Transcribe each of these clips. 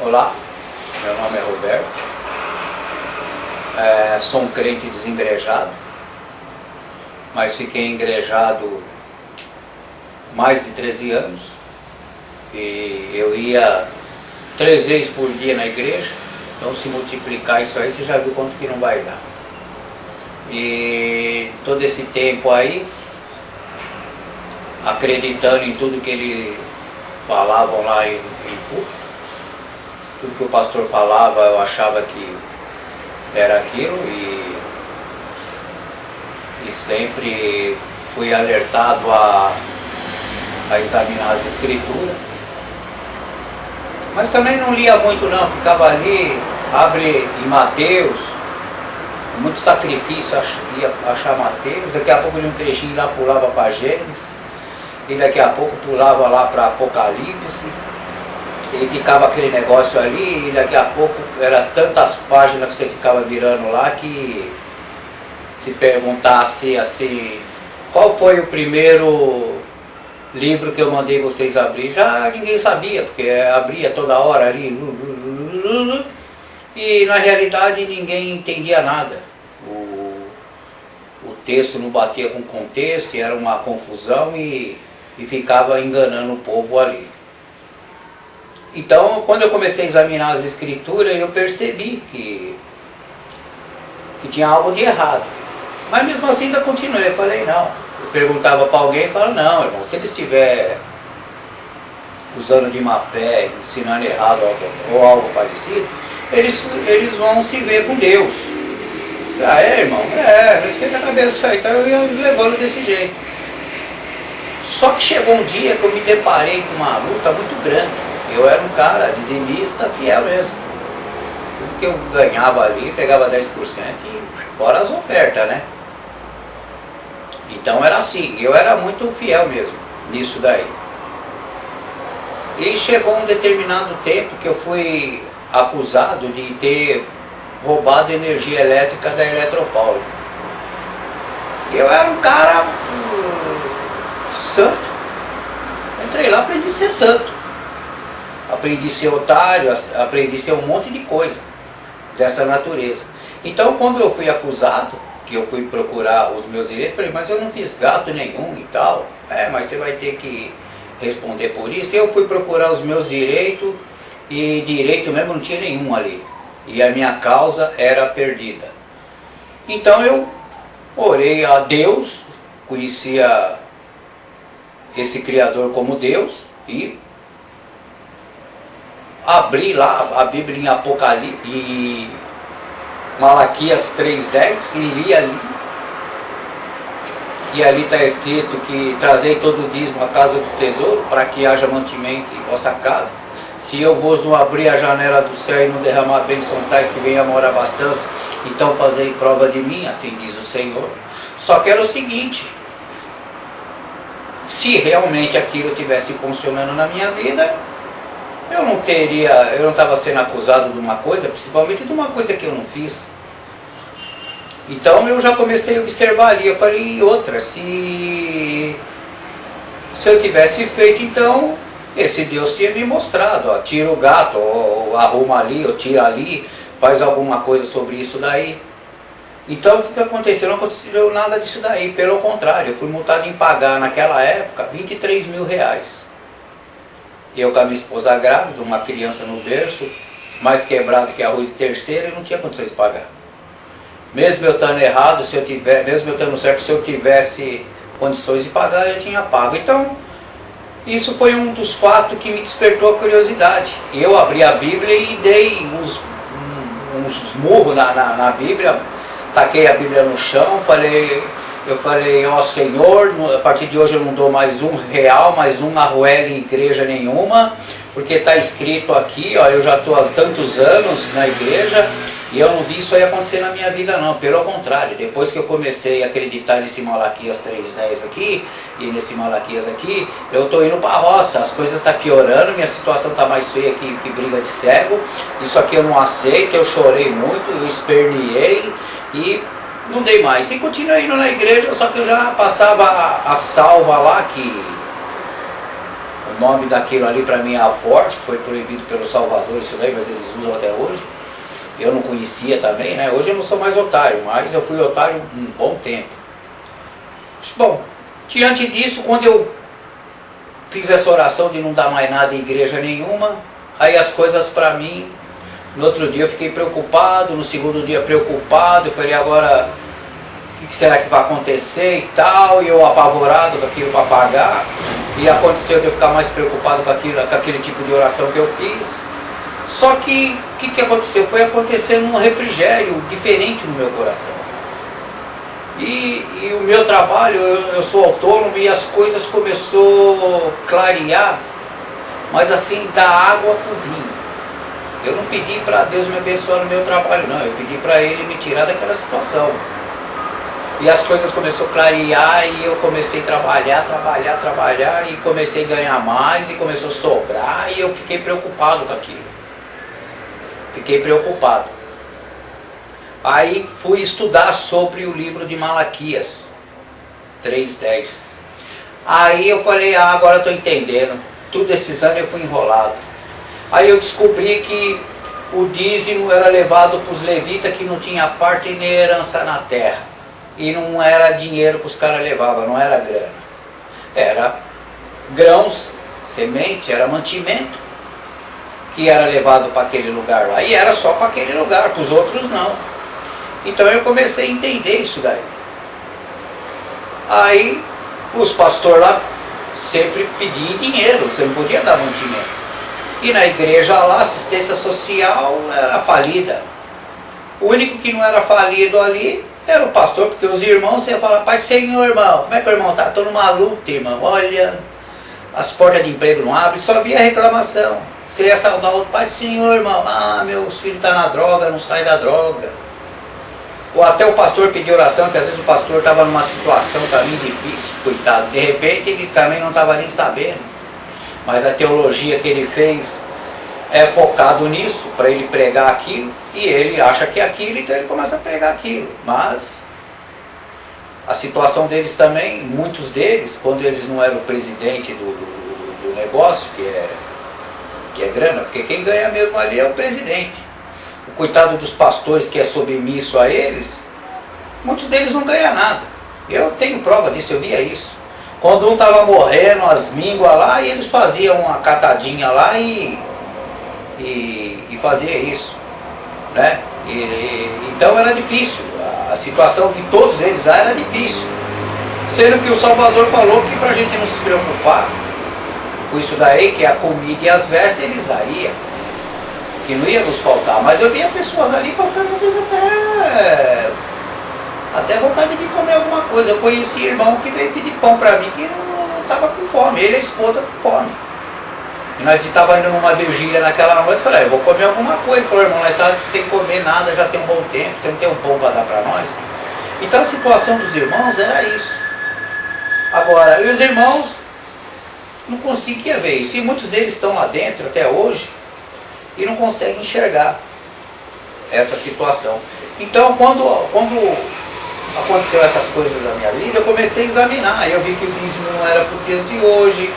Olá, meu nome é Roberto, sou um crente desengrejado, mas fiquei engrejado mais de 13 anos e eu ia 3 vezes por dia na igreja, então se multiplicar isso aí você já viu quanto que não vai dar. E todo esse tempo aí, acreditando em tudo que ele falavam lá em púlpito, tudo que o pastor falava eu achava que era aquilo e sempre fui alertado a examinar as escrituras, mas também não lia muito não, ficava ali, abre em Mateus, muito sacrifício, ia achar Mateus, daqui a pouco de um trechinho lá pulava para Gênesis, e daqui a pouco pulava lá para Apocalipse, e ficava aquele negócio ali, e daqui a pouco era tantas páginas que você ficava virando lá que se perguntasse assim, qual foi o primeiro livro que eu mandei vocês abrir, já ninguém sabia, porque abria toda hora ali, e na realidade ninguém entendia nada. O texto não batia com o contexto, era uma confusão e ficava enganando o povo ali. Então, quando eu comecei a examinar as escrituras, eu percebi que tinha algo de errado. Mas mesmo assim ainda continuei, eu falei não. Eu perguntava para alguém e falava, não, irmão, se ele estiver usando de má fé, ensinando errado ou algo parecido, eles vão se ver com Deus. Ah, irmão? Não esquenta a cabeça isso aí, então eu ia levando desse jeito. Só que chegou um dia que eu me deparei com uma luta muito grande. Eu era um cara dizimista fiel mesmo. Tudo que eu ganhava ali, pegava 10% e fora as ofertas, né? Então era assim, eu era muito fiel mesmo nisso daí. E chegou um determinado tempo que eu fui acusado de ter roubado energia elétrica da Eletropaulo. Eu era um cara santo. Entrei lá, aprendi a ser santo. Aprendi a ser otário, aprendi a ser um monte de coisa dessa natureza. Então quando eu fui acusado, que eu fui procurar os meus direitos, falei, mas eu não fiz gato nenhum e tal. Mas você vai ter que responder por isso. Eu fui procurar os meus direitos e direito mesmo não tinha nenhum ali. E a minha causa era perdida. Então eu orei a Deus, conhecia esse Criador como Deus e abri lá a Bíblia em Apocalipse, em Malaquias 3:10 e li ali. E ali está escrito que trazei todo o dízimo à casa do tesouro, para que haja mantimento em vossa casa. Se eu vos não abrir a janela do céu e não derramar bênção tais que venha a morar abastança, então fazei prova de mim, assim diz o Senhor. Só que era o seguinte, se realmente aquilo tivesse funcionando na minha vida, eu não estava sendo acusado de uma coisa, principalmente de uma coisa que eu não fiz. Então eu já comecei a observar ali, eu falei, e outra, se eu tivesse feito, então esse Deus tinha me mostrado, ó, tira o gato, ou arruma ali, ou tira ali, faz alguma coisa sobre isso daí. Então o que aconteceu? Não aconteceu nada disso daí, pelo contrário, eu fui multado em pagar naquela época 23 mil reais. Eu com a minha esposa grávida, uma criança no berço, mais quebrado que arroz de terceira, eu não tinha condições de pagar. Mesmo eu estando errado, mesmo eu estando certo, se eu tivesse condições de pagar, eu tinha pago. Então, isso foi um dos fatos que me despertou a curiosidade. Eu abri a Bíblia e dei uns murros na Bíblia, taquei a Bíblia no chão, eu falei, ó Senhor, a partir de hoje eu não dou mais R$1, mais um arruelo em igreja nenhuma, porque está escrito aqui, ó, eu já estou há tantos anos na igreja e eu não vi isso aí acontecer na minha vida não, pelo contrário, depois que eu comecei a acreditar nesse Malaquias 3:10 aqui e nesse Malaquias aqui, eu estou indo para a roça, as coisas estão piorando, minha situação está mais feia que briga de cego, isso aqui eu não aceito, eu chorei muito, eu esperneei e não dei mais. E continuei indo na igreja, só que eu já passava a salva lá, que O nome daquilo ali para mim é Aforte, que foi proibido pelo Salvador, isso daí, mas eles usam até hoje. Eu não conhecia também, né? Hoje eu não sou mais otário, mas eu fui otário um bom tempo. Bom, diante disso, quando eu fiz essa oração de não dar mais nada em igreja nenhuma, aí as coisas para mim, no outro dia eu fiquei preocupado, no segundo dia preocupado, eu falei, agora o que será que vai acontecer e tal, e eu apavorado com aquilo para pagar, e aconteceu de eu ficar mais preocupado com aquele tipo de oração que eu fiz. Só que o que aconteceu? Foi acontecendo um refrigério diferente no meu coração. E o meu trabalho, eu sou autônomo e as coisas começou a clarear, mas assim, da água para o vinho. Eu não pedi para Deus me abençoar no meu trabalho, não. Eu pedi para Ele me tirar daquela situação. E as coisas começaram a clarear e eu comecei a trabalhar e comecei a ganhar mais e começou a sobrar e eu fiquei preocupado com aquilo. Fiquei preocupado. Aí fui estudar sobre o livro de Malaquias 3:10. Aí eu falei, agora eu estou entendendo. Tudo esses anos eu fui enrolado. Aí eu descobri que o dízimo era levado para os levitas que não tinha parte nem herança na terra. E não era dinheiro que os caras levavam, não era grana. Era grãos, semente, era mantimento que era levado para aquele lugar lá. E era só para aquele lugar, para os outros não. Então eu comecei a entender isso daí. Aí os pastores lá sempre pediam dinheiro, você não podia dar mantimento. E na igreja lá, a assistência social era falida. O único que não era falido ali era o pastor, porque os irmãos, você fala, Pai do Senhor, irmão, como é que o irmão está? Estou numa luta, irmão, olha, as portas de emprego não abrem, só via reclamação. Você ia saudar o Pai do Senhor, irmão, meu filho está na droga, não sai da droga. Ou até o pastor pedir oração, que às vezes o pastor estava numa situação também difícil, coitado, de repente ele também não estava nem sabendo. Mas a teologia que ele fez é focado nisso, para ele pregar aquilo, e ele acha que é aquilo, então ele começa a pregar aquilo. Mas a situação deles também, muitos deles, quando eles não eram o presidente do negócio, que é grana, porque quem ganha mesmo ali é o presidente. O coitado dos pastores que é submisso a eles, muitos deles não ganham nada. Eu tenho prova disso, eu via isso. Quando um estava morrendo, as mínguas lá, e eles faziam uma catadinha lá e fazia isso, né? Então era difícil, a situação de todos eles lá era difícil. Sendo que o Salvador falou que para a gente não se preocupar com isso daí, que a comida e as vestes eles dariam, que não ia nos faltar. Mas eu via pessoas ali passando às vezes até vontade de comer alguma coisa. Eu conheci irmão que veio pedir pão para mim que não estava com fome, ele e a esposa com fome. E nós estávamos indo numa vigília naquela noite, eu falei, eu vou comer alguma coisa. Ele falou, irmão, nós estávamos sem comer nada, já tem um bom tempo, você não tem um pão para dar para nós? Então a situação dos irmãos era isso. Agora, e os irmãos não conseguiam ver isso, e muitos deles estão lá dentro até hoje e não conseguem enxergar essa situação. Então, quando aconteceu essas coisas na minha vida, eu comecei a examinar. Eu vi que o dízimo não era para os dias de hoje.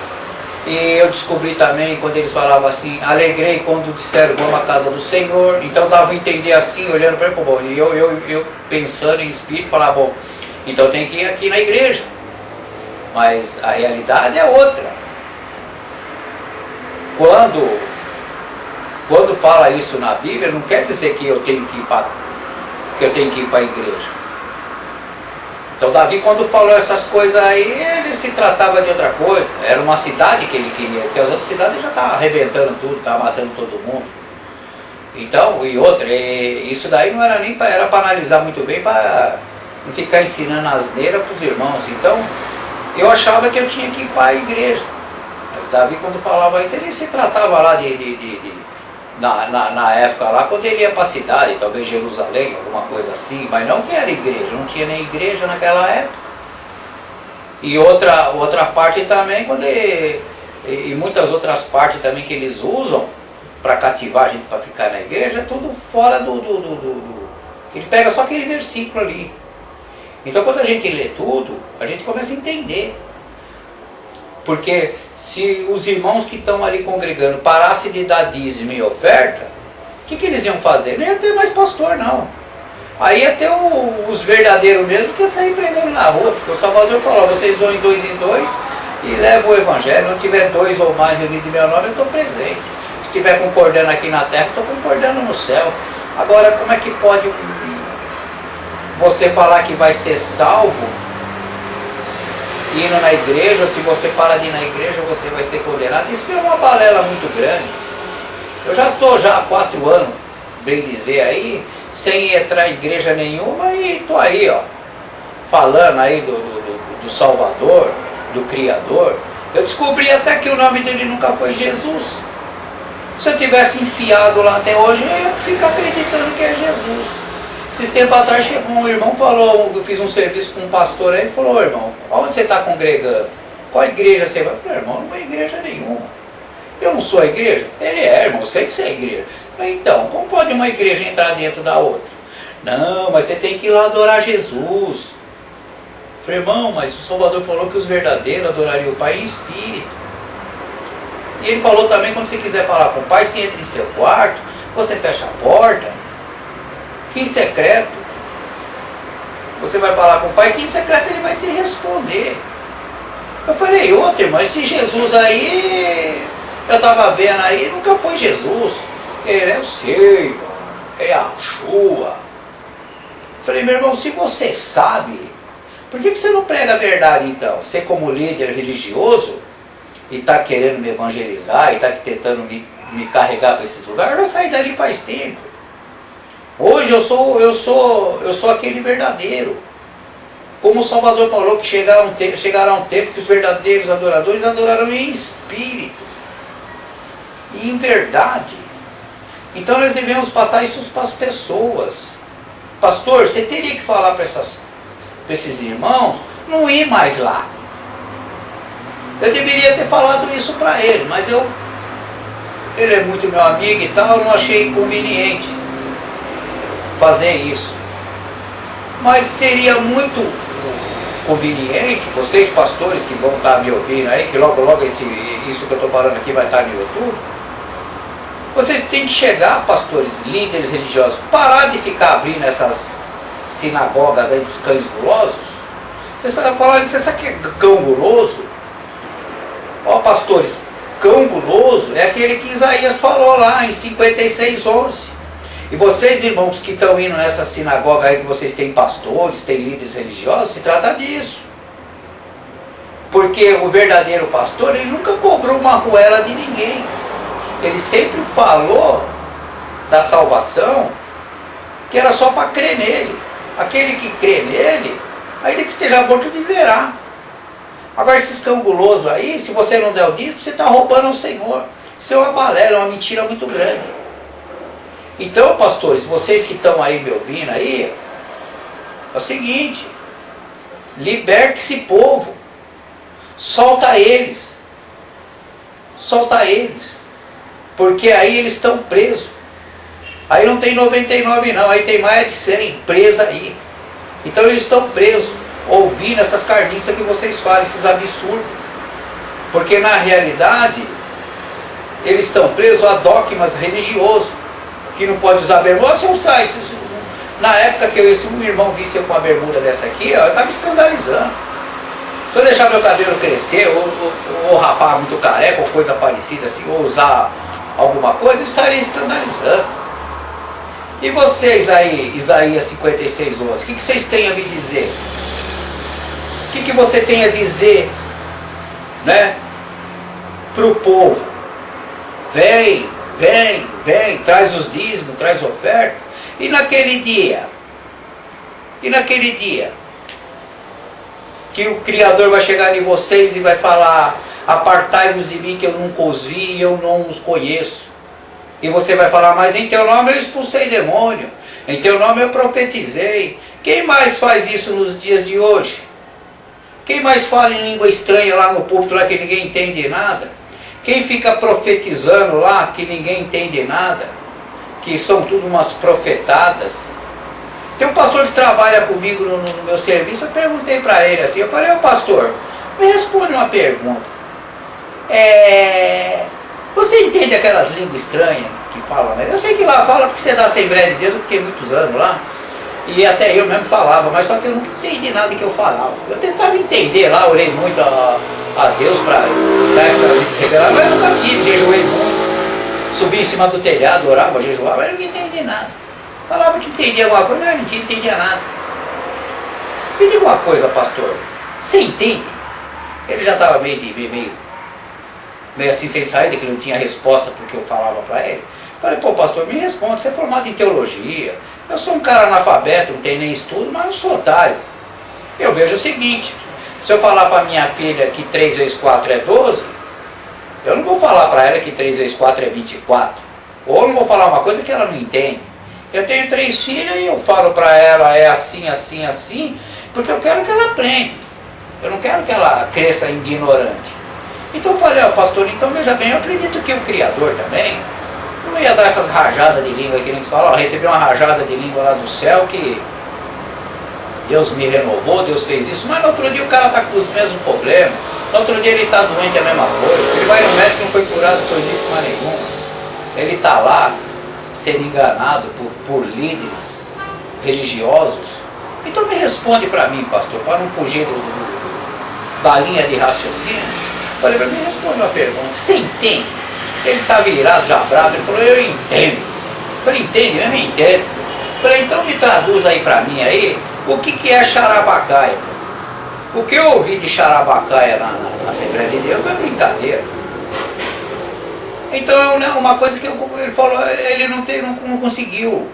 E eu descobri também, quando eles falavam assim, alegrei quando disseram, vamos à casa do Senhor. Então eu estava a entender assim, olhando para ele, bom, e eu pensando em espírito, falava, bom, então tem que ir aqui na igreja. Mas a realidade é outra. Quando fala isso na Bíblia, não quer dizer que eu tenho que ir para a igreja. Então Davi, quando falou essas coisas aí, ele se tratava de outra coisa. Era uma cidade que ele queria, porque as outras cidades já estavam arrebentando tudo, estavam matando todo mundo. Então, e outra, isso daí não era nem era para analisar muito bem, para não ficar ensinando asneira para os irmãos. Então, eu achava que eu tinha que ir para a igreja. Mas Davi, quando falava isso, ele se tratava lá na época lá, quando ele ia para a cidade, talvez Jerusalém, alguma coisa assim, mas não que era igreja, não tinha nem igreja naquela época. E outra parte também, e muitas outras partes também que eles usam para cativar a gente para ficar na igreja, é tudo fora ele pega só aquele versículo ali. Então quando a gente lê tudo, a gente começa a entender. Porque se os irmãos que estão ali congregando parassem de dar dízimo e oferta, o que eles iam fazer? Não ia ter mais pastor, não. Aí ia ter os verdadeiros mesmo que ia sair pregando na rua, porque o Salvador falou, vocês vão em dois e levam o evangelho. Não tiver 2 ou mais reunidos em meu nome, eu estou presente. Se estiver concordando aqui na terra, estou concordando no céu. Agora, como é que pode você falar que vai ser salvo indo na igreja? Se você para de ir na igreja, você vai ser condenado. Isso é uma balela muito grande. Eu já estou há 4 anos, bem dizer aí, sem entrar em igreja nenhuma, e estou aí, ó, falando aí do Salvador, do Criador. Eu descobri até que o nome dele nunca foi Jesus. Se eu tivesse enfiado lá até hoje, eu ia ficar acreditando que é Jesus. Esses tempos atrás chegou um irmão, falou, eu fiz um serviço com um pastor aí, falou, irmão, onde você está congregando? Qual igreja você vai? Eu falei, irmão, não vai igreja nenhuma. Eu não sou a igreja? Ele é, irmão, eu sei que você é igreja. Eu falei, então, como pode uma igreja entrar dentro da outra? Não, mas você tem que ir lá adorar Jesus. Eu falei, irmão, mas o Salvador falou que os verdadeiros adorariam o Pai em espírito. E ele falou também, quando você quiser falar com o Pai, você entra em seu quarto, você fecha a porta, que em secreto, você vai falar com o Pai, que em secreto ele vai te responder. Eu falei, outra, irmão, esse Jesus aí, eu estava vendo aí, nunca foi Jesus. Ele é o Senhor, é a Yeshua. Eu falei, meu irmão, se você sabe, por que você não prega a verdade então? Você como líder religioso, e está querendo me evangelizar, e está tentando me carregar para esses lugares, eu já saí dali faz tempo. Hoje eu sou aquele verdadeiro. Como o Salvador falou que chegará um tempo que os verdadeiros adoradores adorarão em espírito e em verdade. Então nós devemos passar isso para as pessoas. Pastor, você teria que falar para esses irmãos não ir mais lá. Eu deveria ter falado isso para ele, mas ele é muito meu amigo e tal, eu não achei conveniente fazer isso. Mas seria muito conveniente, vocês pastores que vão estar me ouvindo aí, que logo isso que eu estou falando aqui vai estar no YouTube, vocês têm que chegar, pastores, líderes religiosos, parar de ficar abrindo essas sinagogas aí dos cães gulosos. Você sabe falar disso, você sabe que é cão guloso? Ó, pastores, cão guloso é aquele que Isaías falou lá em 56:11. E vocês, irmãos, que estão indo nessa sinagoga aí, que vocês têm pastores, têm líderes religiosos, se trata disso. Porque o verdadeiro pastor, ele nunca cobrou uma ruela de ninguém. Ele sempre falou da salvação, que era só para crer nele. Aquele que crê nele, ainda que esteja morto, viverá. Agora esses cão gulosos aí, se você não der o dízimo, você está roubando ao Senhor. Isso é uma balela, é uma mentira muito grande. Então, pastores, vocês que estão aí me ouvindo aí, é o seguinte, liberte esse povo, solta eles, porque aí eles estão presos. Aí não tem 99 não, aí tem mais de 100 presos aí. Então eles estão presos, ouvindo essas carniças que vocês falam, esses absurdos. Porque na realidade, eles estão presos a dogmas religiosos, que não pode usar bermuda. Se eu sair, na época que um irmão visse eu com uma bermuda dessa aqui, ó, eu estava escandalizando. Se eu deixar meu cabelo crescer, ou rapar muito careca, ou coisa parecida assim, ou usar alguma coisa, eu estaria escandalizando. E vocês aí, Isaías 56:11, o que vocês têm a me dizer? O que você tem a dizer, né, para o povo? Vem, traz os dízimos, traz oferta. E naquele dia, que o Criador vai chegar em vocês e vai falar, apartai-vos de mim que eu nunca os vi e eu não os conheço. E você vai falar, mas em teu nome eu expulsei demônio, em teu nome eu profetizei. Quem mais faz isso nos dias de hoje? Quem mais fala em língua estranha lá no púlpito, lá que ninguém entende nada? Quem fica profetizando lá que ninguém entende nada? Que são tudo umas profetadas. Tem um pastor que trabalha comigo no meu serviço, eu perguntei para ele assim, eu falei, ô pastor, me responde uma pergunta. Você entende aquelas línguas estranhas que falam, né? Eu sei que lá fala porque você dá Assembleia de Deus, eu fiquei muitos anos lá. E até eu mesmo falava, mas só que eu nunca entendi nada que eu falava. Eu tentava entender lá, orei muito a Deus para dar essas revelações, mas eu nunca tive, jejuei muito. Subi em cima do telhado, orava, jejuava, mas eu não entendi nada. Falava que entendia alguma coisa, mas não entendia nada. Me diga uma coisa, pastor, você entende? Ele já estava meio assim sem saída, que não tinha resposta porque eu falava para ele. Falei, pô pastor, me responde, você é formado em teologia, eu sou um cara analfabeto, não tenho nem estudo, mas não sou otário. Eu vejo o seguinte, se eu falar para minha filha que 3 vezes 4 é 12, eu não vou falar para ela que 3 vezes 4 é 24. Ou eu não vou falar uma coisa que ela não entende. Eu tenho 3 filhas e eu falo para ela, é assim, assim, assim, porque eu quero que ela aprenda. Eu não quero que ela cresça ignorante. Então eu falei, ó pastor, então veja bem, eu acredito que o Criador também não ia dar essas rajadas de língua que eles falam, ó, recebi uma rajada de língua lá do céu que Deus me renovou, Deus fez isso, mas no outro dia o cara está com os mesmos problemas, no outro dia ele está doente, a mesma coisa, ele vai no médico e não foi curado coisíssima nenhuma, ele está lá sendo enganado por líderes religiosos. Então me responde para mim, pastor, para não fugir da linha de raciocínio. Falei para mim, responde uma pergunta, você entende? Ele está virado, já bravo, ele falou, eu entendo. Falei, entende? Eu não entendo. Falei, então me traduz aí para mim aí, o que é charabacaia? O que eu ouvi de charabacaia na Assembleia de Deus não é brincadeira. Então, né, uma coisa que ele falou, ele não conseguiu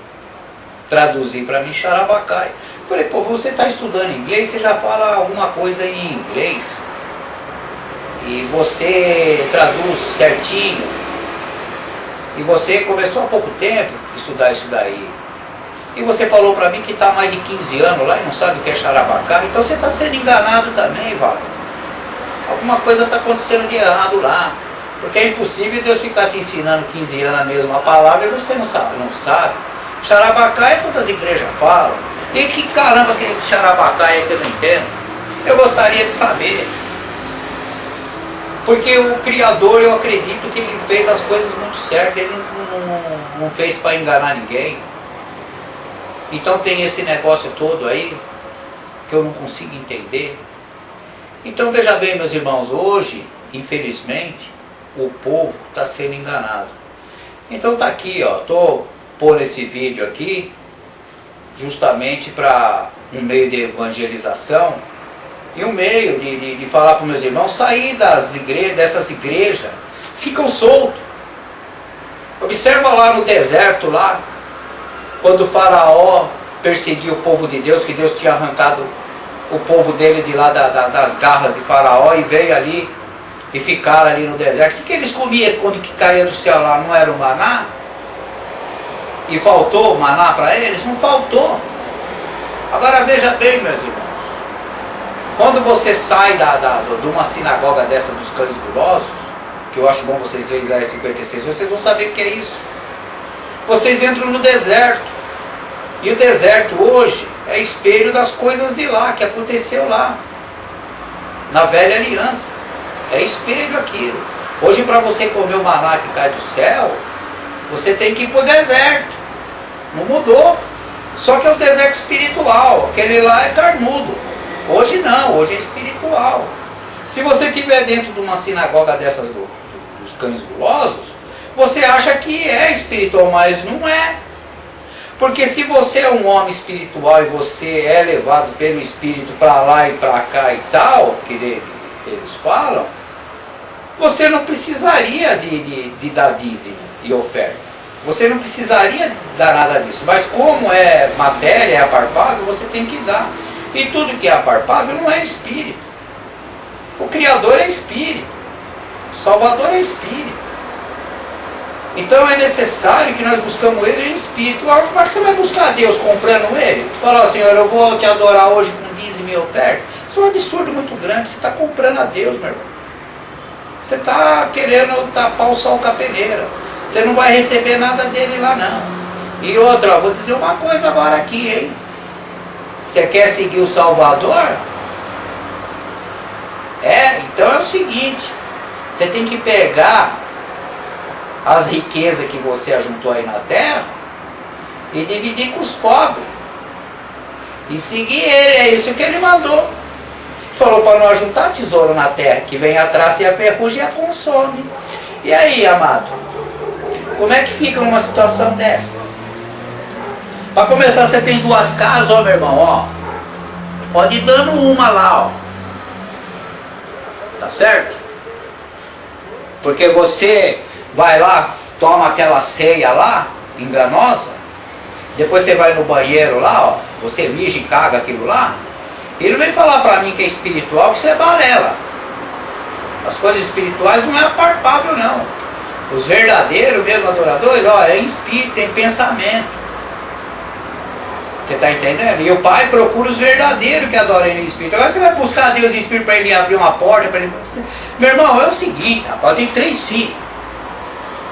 traduzir para mim charabacaia. Falei, pô, você está estudando inglês, você já fala alguma coisa em inglês. E você traduz certinho. E você começou há pouco tempo a estudar isso daí. E você falou para mim que está há mais de 15 anos lá e não sabe o que é charabacá. Então você está sendo enganado também, Val. Alguma coisa está acontecendo de errado lá. Porque é impossível Deus ficar te ensinando 15 anos a mesma palavra e você não sabe. Charabacá é todas as igrejas falam. E que caramba que é esse charabacá aí que eu não entendo? Eu gostaria de saber. Porque o Criador, eu acredito que ele fez as coisas muito certas, ele não fez para enganar ninguém. Então tem esse negócio todo aí, que eu não consigo entender. Então veja bem, meus irmãos, hoje, infelizmente, o povo está sendo enganado. Então tá aqui, ó, estou pondo esse vídeo aqui, justamente para um meio de evangelização, e um meio de falar para os meus irmãos sair dessas igrejas, ficam soltos. Observa lá no deserto, lá, quando o faraó perseguiu o povo de Deus, que Deus tinha arrancado o povo dele de lá das garras de faraó e veio ali e ficaram ali no deserto. O que eles comiam quando que caía do céu lá? Não era o maná? E faltou maná para eles? Não faltou. Agora veja bem, meus irmãos. Quando você sai de uma sinagoga dessa dos cães gulosos, que eu acho bom vocês lerem Isaías 56, vocês vão saber o que é isso. Vocês entram no deserto. E o deserto hoje é espelho das coisas de lá, que aconteceu lá. Na velha aliança. É espelho aquilo. Hoje para você comer o maná que cai do céu, você tem que ir para o deserto. Não mudou. Só que é o deserto espiritual. Aquele lá é carnudo. Hoje não, hoje é espiritual. Se você estiver dentro de uma sinagoga dessas dos cães gulosos, você acha que é espiritual, mas não é. Porque se você é um homem espiritual e você é levado pelo Espírito para lá e para cá e tal, que eles falam, você não precisaria de dar dízimo e oferta. Você não precisaria dar nada disso. Mas como é matéria, é apalpável, você tem que dar. E tudo que é apalpável não é espírito. O Criador é espírito. O Salvador é espírito. Então é necessário que nós buscamos Ele em espírito. Agora, como é que você vai buscar Deus comprando Ele? Falar, Senhor, eu vou te adorar hoje com dízimo e oferta. Isso é um absurdo muito grande. Você está comprando a Deus, meu irmão. Você está querendo tapar o sol com a peneira. Você não vai receber nada dele lá, não. E outra, vou dizer uma coisa agora aqui, hein? Você quer seguir o Salvador? Então é o seguinte. Você tem que pegar as riquezas que você ajuntou aí na terra e dividir com os pobres. E seguir ele, é isso que ele mandou. Falou para não ajuntar tesouro na terra, que vem atrás e a ferrugem a consome. E aí, amado? Como é que fica numa situação dessa? Para começar, você tem duas casas, ó, meu irmão, ó. Pode ir dando uma lá, ó. Tá certo? Porque você vai lá, toma aquela ceia lá, enganosa, depois você vai no banheiro lá, ó, você mija e caga aquilo lá, ele vem falar pra mim que é espiritual, que você é balela. As coisas espirituais não é palpável, não. Os verdadeiros mesmo adoradores, ó, é em espírito, tem pensamento. Você está entendendo? E o Pai procura os verdadeiros que adoram Ele em espírito. Agora você vai buscar Deus em espírito para Ele abrir uma porta, para Ele... Meu irmão, é o seguinte, rapaz, eu tenho 3 filhos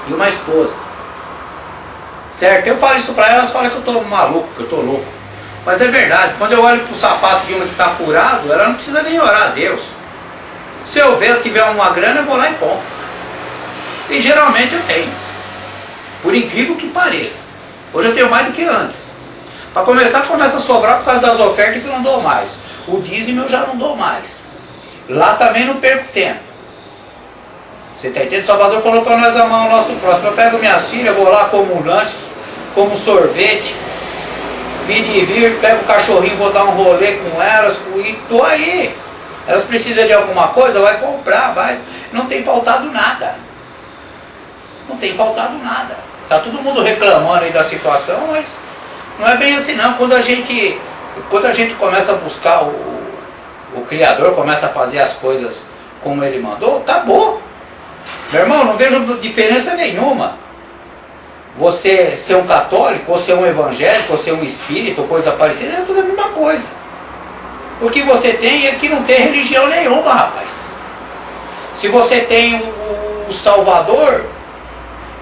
e uma esposa. Certo? Eu falo isso para elas, falam que eu estou maluco, que eu estou louco. Mas é verdade, quando eu olho para o sapato de uma que está furado, ela não precisa nem orar a Deus. Se eu ver, eu tiver uma grana, eu vou lá e compro. E geralmente eu tenho. Por incrível que pareça. Hoje eu tenho mais do que antes. Para começar, começa a sobrar por causa das ofertas que eu não dou mais. O dízimo eu já não dou mais. Lá também não perco tempo. Você está entendendo? O Salvador falou para nós amar o nosso próximo. Eu pego minhas filhas, vou lá como um lanche, como um sorvete, me divirto, pego o cachorrinho, vou dar um rolê com elas, e estou aí. Elas precisam de alguma coisa, vai comprar, vai. Não tem faltado nada. Não tem faltado nada. Está todo mundo reclamando aí da situação, mas... não é bem assim não. Quando a gente começa a buscar o Criador, começa a fazer as coisas como Ele mandou, acabou. Meu irmão, não vejo diferença nenhuma. Você ser um católico, ou ser um evangélico, ou ser um espírita, ou coisa parecida, é tudo a mesma coisa. O que você tem é que não tem religião nenhuma, rapaz. Se você tem o Salvador,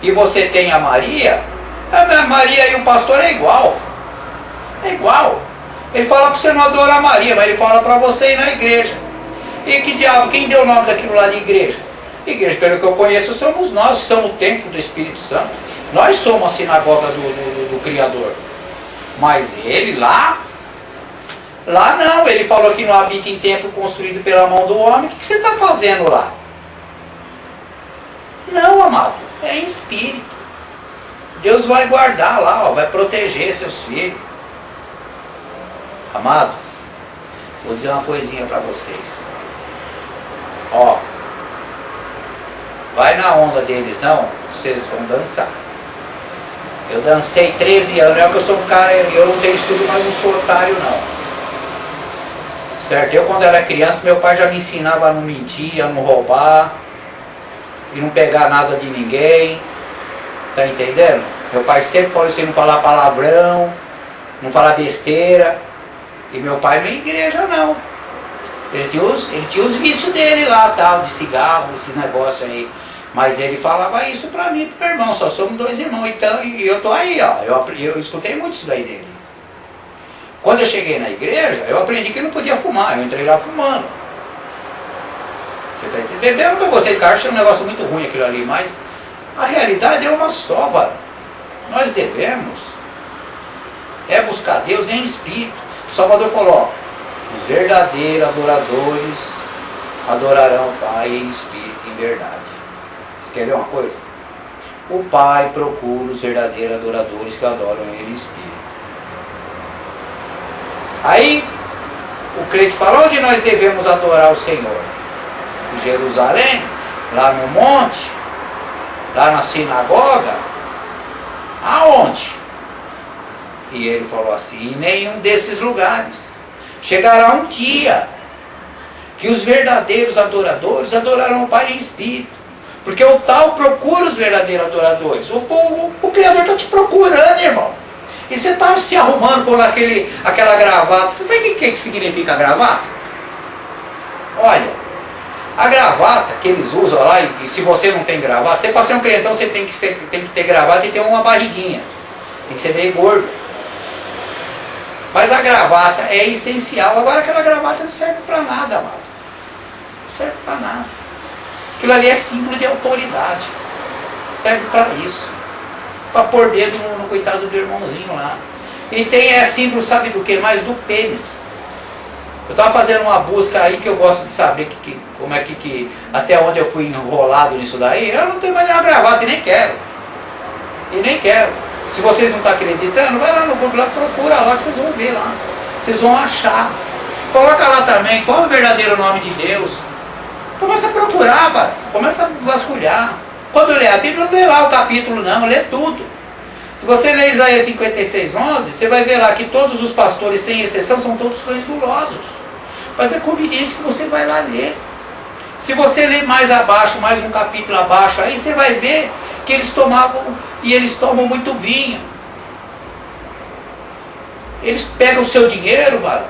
e você tem a Maria, a Maria e o pastor é igual. É igual. Ele fala para você não adorar a Maria, mas ele fala para você ir na igreja. E que diabo, quem deu o nome daquilo lá de igreja? Igreja, pelo que eu conheço, somos nós, que somos o templo do Espírito Santo. Nós somos a sinagoga do Criador. Mas ele lá não, ele falou que não habita em templo construído pela mão do homem. O que você está fazendo lá? Não, amado, é em espírito. Deus vai guardar lá, ó, vai proteger seus filhos. Amado, vou dizer uma coisinha para vocês. Ó, vai na onda deles, não, vocês vão dançar. Eu dancei 13 anos, não é que eu sou um cara, eu não tenho estudo, mas não sou otário não. Certo? Eu quando era criança, meu pai já me ensinava a não mentir, a não roubar, e não pegar nada de ninguém. Tá entendendo? Meu pai sempre falou assim, não falar palavrão, não falar besteira. E meu pai não é igreja não. Ele tinha os vícios dele lá, tal, de cigarro, esses negócios aí. Mas ele falava isso pra mim, pro meu irmão, só somos 2 irmãos. Então, e eu tô aí, ó. Eu escutei muito isso daí dele. Quando eu cheguei na igreja, eu aprendi que eu não podia fumar. Eu entrei lá fumando. Você tá entendendo? Bebendo que eu gostei de cara, achei um negócio muito ruim aquilo ali, mas a realidade é uma só, cara. Nós devemos buscar Deus em espírito. O Salvador falou, ó, os verdadeiros adoradores adorarão o Pai em espírito e em verdade. Você quer ver uma coisa? O Pai procura os verdadeiros adoradores que adoram Ele em espírito. Aí, o crente fala, onde nós devemos adorar o Senhor? Em Jerusalém? Lá no monte? Lá na sinagoga? Aonde? E ele falou assim, em nenhum desses lugares. Chegará um dia que os verdadeiros adoradores adorarão o Pai em espírito. Porque o tal procura os verdadeiros adoradores. O Criador está te procurando, irmão. E você está se arrumando por aquela gravata. Você sabe o que significa gravata? Olha, a gravata que eles usam lá, e se você não tem gravata, você para ser um crentão, você tem que ter gravata e ter uma barriguinha. Tem que ser meio gordo. Mas a gravata é essencial. Agora aquela gravata não serve para nada, amado. Não serve para nada. Aquilo ali é símbolo de autoridade. Serve para isso. Para pôr dedo no coitado do irmãozinho lá. E tem símbolo, sabe do que? Mais do pênis. Eu estava fazendo uma busca aí que eu gosto de saber como é que até onde eu fui enrolado nisso daí. Eu não tenho mais nenhuma gravata e nem quero. E nem quero. Se vocês não estão acreditando, vai lá no Google, lá, procura lá que vocês vão ver lá. Vocês vão achar. Coloca lá também qual é o verdadeiro nome de Deus. Começa a procurar, cara. Começa a vasculhar. Quando lê a Bíblia, não lê lá o capítulo não, lê tudo. Se você ler Isaías 56:11, você vai ver lá que todos os pastores, sem exceção, são todos cães gulosos. Mas é conveniente que você vai lá ler. Se você ler mais abaixo, mais um capítulo abaixo, aí você vai ver que eles tomavam, e eles tomam muito vinho. Eles pegam o seu dinheiro, varão,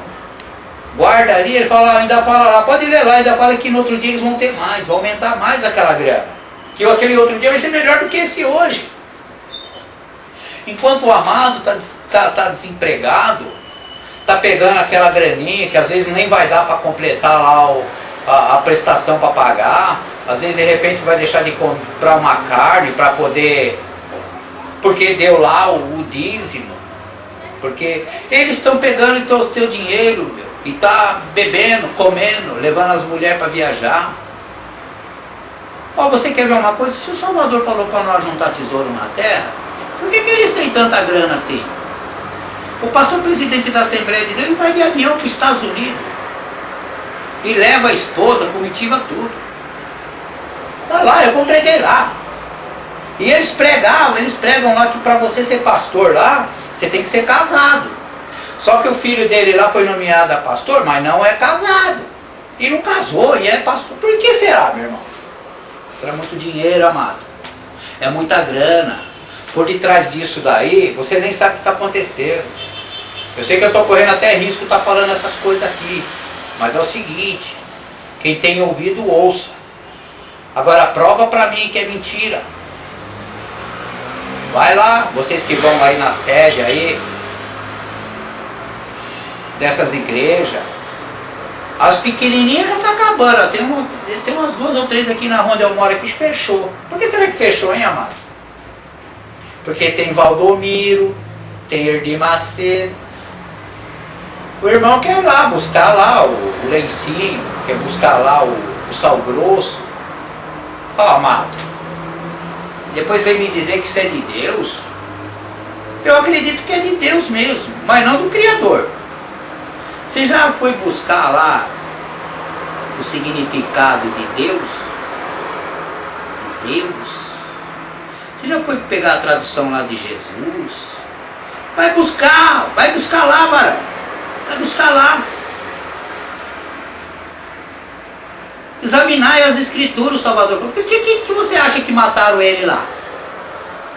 guarda ali, ele fala, ainda fala lá, pode ler lá, ainda fala que no outro dia eles vão ter mais, vai aumentar mais aquela grana. Que aquele outro dia vai ser melhor do que esse hoje. Enquanto o amado está desempregado, está pegando aquela graninha que às vezes nem vai dar para completar lá a prestação para pagar, às vezes de repente vai deixar de comprar uma carne para poder, porque deu lá o dízimo, porque eles estão pegando então o seu dinheiro, meu, e está bebendo, comendo, levando as mulheres para viajar. Ó, você quer ver uma coisa? Se o Salvador falou para nós juntar tesouro na terra, por que eles têm tanta grana assim? O pastor presidente da Assembleia de Deus vai de avião para os Estados Unidos e leva a esposa, a comitiva, tudo. Tá lá, eu congreguei lá. E eles pregam lá que para você ser pastor lá, você tem que ser casado. Só que o filho dele lá foi nomeado a pastor, mas não é casado. E não casou, e é pastor. Por que será, meu irmão? É muito dinheiro, amado. É muita grana. Por detrás disso daí, você nem sabe o que está acontecendo. Eu sei que eu estou correndo até risco de estar falando essas coisas aqui. Mas é o seguinte, quem tem ouvido, ouça. Agora prova para mim que é mentira. Vai lá, vocês que vão aí na sede aí, dessas igrejas. As pequenininhas já estão acabando. Tem umas 2 ou 3 aqui na rua onde eu moro que fechou. Por que será que fechou, hein, amado? Porque tem Valdomiro, tem Erdi Macedo. O irmão quer ir lá buscar lá o lencinho, quer buscar lá o sal grosso. Ó, amado, depois vem me dizer que isso é de Deus. Eu acredito que é de Deus mesmo, mas não do Criador. Você já foi buscar lá o significado de Deus? Zeus? Você já foi pegar a tradução lá de Jesus? Vai buscar lá, varão. Vai buscar lá. Examinar as escrituras, Salvador. Por que você acha que mataram ele lá?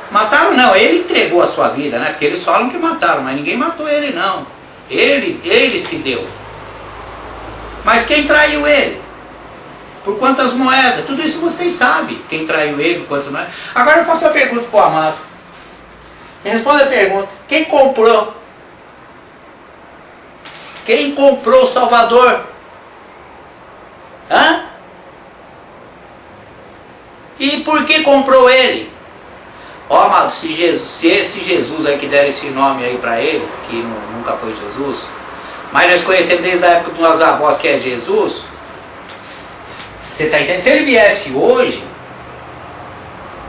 Mataram não, ele entregou a sua vida, né? Porque eles falam que mataram, mas ninguém matou ele não. Ele se deu. Mas quem traiu ele? Por quantas moedas? Tudo isso vocês sabem. Quem traiu ele, por quantas moedas. Agora eu faço uma pergunta para o amado. Me responda a pergunta. Quem comprou? Quem comprou o Salvador? Hã? E por que comprou ele? Ó, amado, se esse Jesus aí que deram esse nome aí para ele, que nunca foi Jesus, mas nós conhecemos desde a época dos nossos avós que é Jesus, você está entendendo? Se ele viesse hoje,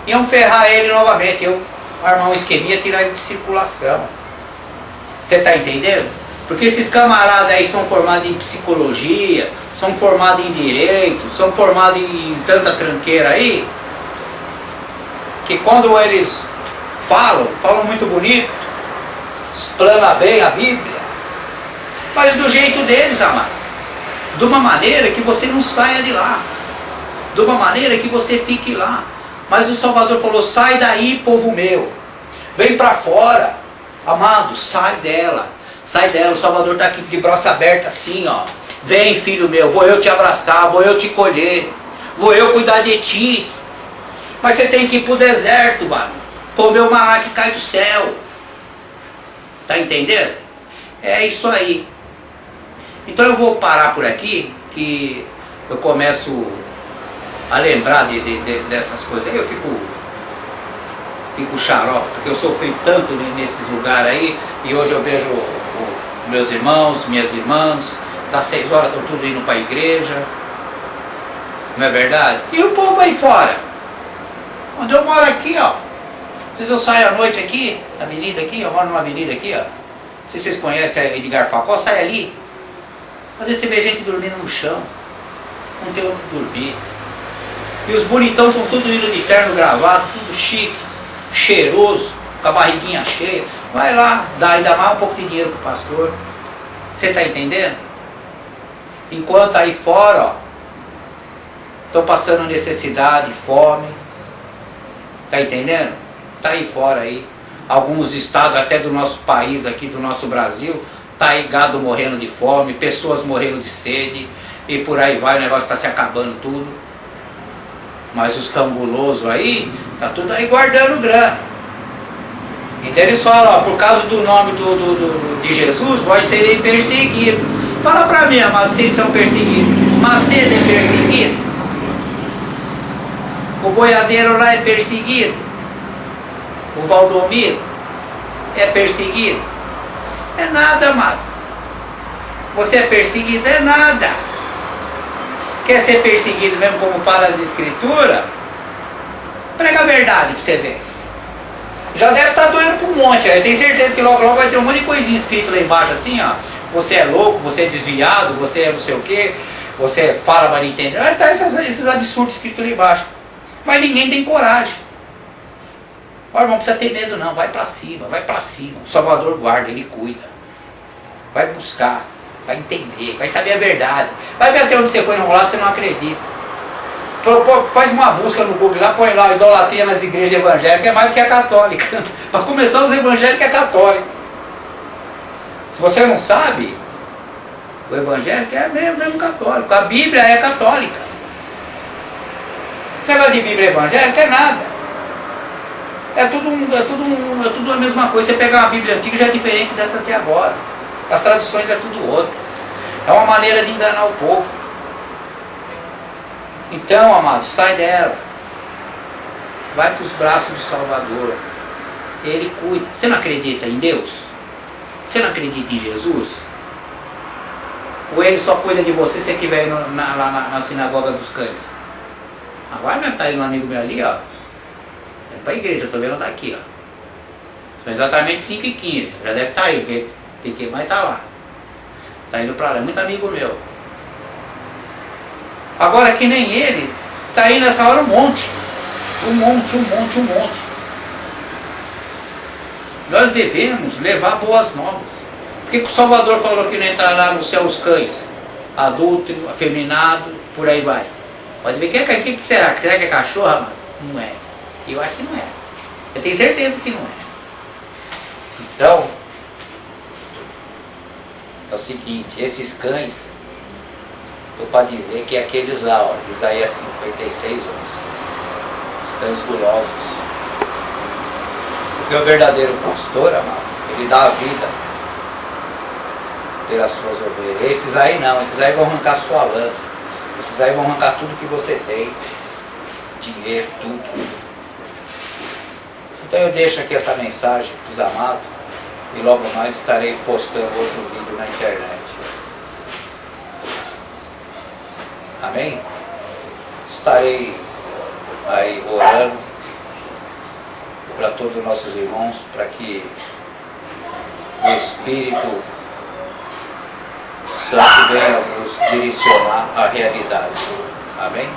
iam ferrar ele novamente, iam armar um esqueminha e tirar ele de circulação. Você está entendendo? Porque esses camaradas aí são formados em psicologia, são formados em direito, são formados em tanta tranqueira aí, que quando eles falam muito bonito, explana bem a Bíblia, mas do jeito deles, amado. De uma maneira que você não saia de lá. De uma maneira que você fique lá. Mas o Salvador falou, sai daí, povo meu. Vem para fora. Amado, sai dela. Sai dela, o Salvador está aqui de braço aberto assim, ó. Vem, filho meu, vou eu te abraçar, vou eu te colher. Vou eu cuidar de ti. Mas você tem que ir para o deserto, mano. Comer o maná que cai do céu. Tá entendendo? É isso aí. Então eu vou parar por aqui, que eu começo a lembrar dessas coisas aí, eu fico xarope, porque eu sofri tanto nesses lugares aí, e hoje eu vejo meus irmãos, minhas irmãs, das 6 horas estão tudo indo para a igreja, não é verdade? E o povo aí fora, onde eu moro aqui, ó, às vezes eu saio à noite aqui, na avenida aqui, eu moro numa avenida aqui, ó, não sei se vocês conhecem a Edgar Facó, sai ali, às vezes você vê gente dormindo no chão, não tem onde dormir, e os bonitão estão tudo indo de terno, gravado, tudo chique, cheiroso, com a barriguinha cheia, vai lá, dá ainda mais um pouco de dinheiro pro pastor, você está entendendo? Enquanto aí fora, ó, estão passando necessidade, fome, tá entendendo? Tá aí fora aí, alguns estados até do nosso país aqui, do nosso Brasil, tá aí gado morrendo de fome, pessoas morrendo de sede, e por aí vai, o negócio está se acabando tudo. Mas os cambulosos aí, tá tudo aí guardando grana. Então eles falam, ó, por causa do nome de Jesus, vós serei perseguido. Fala pra mim, amado, se eles são perseguidos. Macedo é perseguido? O boiadeiro lá é perseguido? O Valdomiro é perseguido? É nada, amado. Você é perseguido? É nada. Quer ser perseguido mesmo como fala as escrituras? Prega a verdade pra você ver. Já deve estar doendo pra um monte. Eu tenho certeza que logo vai ter um monte de coisinha escrito lá embaixo assim, ó. Você é louco, você é desviado, você é não sei o que, você fala, mas não entende. Vai estar esses absurdos escritos lá embaixo. Mas ninguém tem coragem. Ó, irmão, não precisa ter medo não, vai pra cima, vai pra cima. O Salvador guarda, Ele cuida. Vai buscar, vai entender, vai saber a verdade. Vai ver até onde você foi enrolado, você não acredita. Faz uma busca no Google lá, põe lá idolatria nas igrejas evangélicas, é mais do que a católica. Para começar, os evangélicos é católico. Se você não sabe, o evangélico é mesmo católico. A Bíblia é católica. O negócio de Bíblia evangélica é nada. É tudo a mesma coisa. Você pegar uma Bíblia antiga já é diferente dessas de agora. As traduções é tudo outro. É uma maneira de enganar o povo. Então, amado, sai dela. Vai para os braços do Salvador. Ele cuida. Você não acredita em Deus? Você não acredita em Jesus? Ou Ele só cuida de você se você estiver na sinagoga dos cães? Agora mesmo está aí um amigo meu ali, ó. É para a igreja, estou vendo daqui, ó. São exatamente 5h15. Já deve estar aí, porque fiquei mais tá lá. Está indo para lá. É muito amigo meu. Agora que nem ele, está aí nessa hora um monte. Nós devemos levar boas novas. Por que o Salvador falou que não entrará no céu os cães? Adúltero, afeminado, por aí vai. Pode ver, que será? Será que é cachorro, mano? Não é. Eu acho que não é. Eu tenho certeza que não é. Então, é o seguinte, esses cães, estou para dizer que é aqueles lá, ó, Isaías 56, 11. Os cães gulosos. Porque o verdadeiro pastor, amado, ele dá a vida pelas suas ovelhas. Esses aí não, esses aí vão arrancar sua lã. Esses aí vão arrancar tudo que você tem. Dinheiro, tudo. Então eu deixo aqui essa mensagem para os amados. E logo mais estarei postando outro vídeo na internet. Amém? Estarei aí orando para todos os nossos irmãos, para que o Espírito Santo venha nos direcionar à realidade. Amém?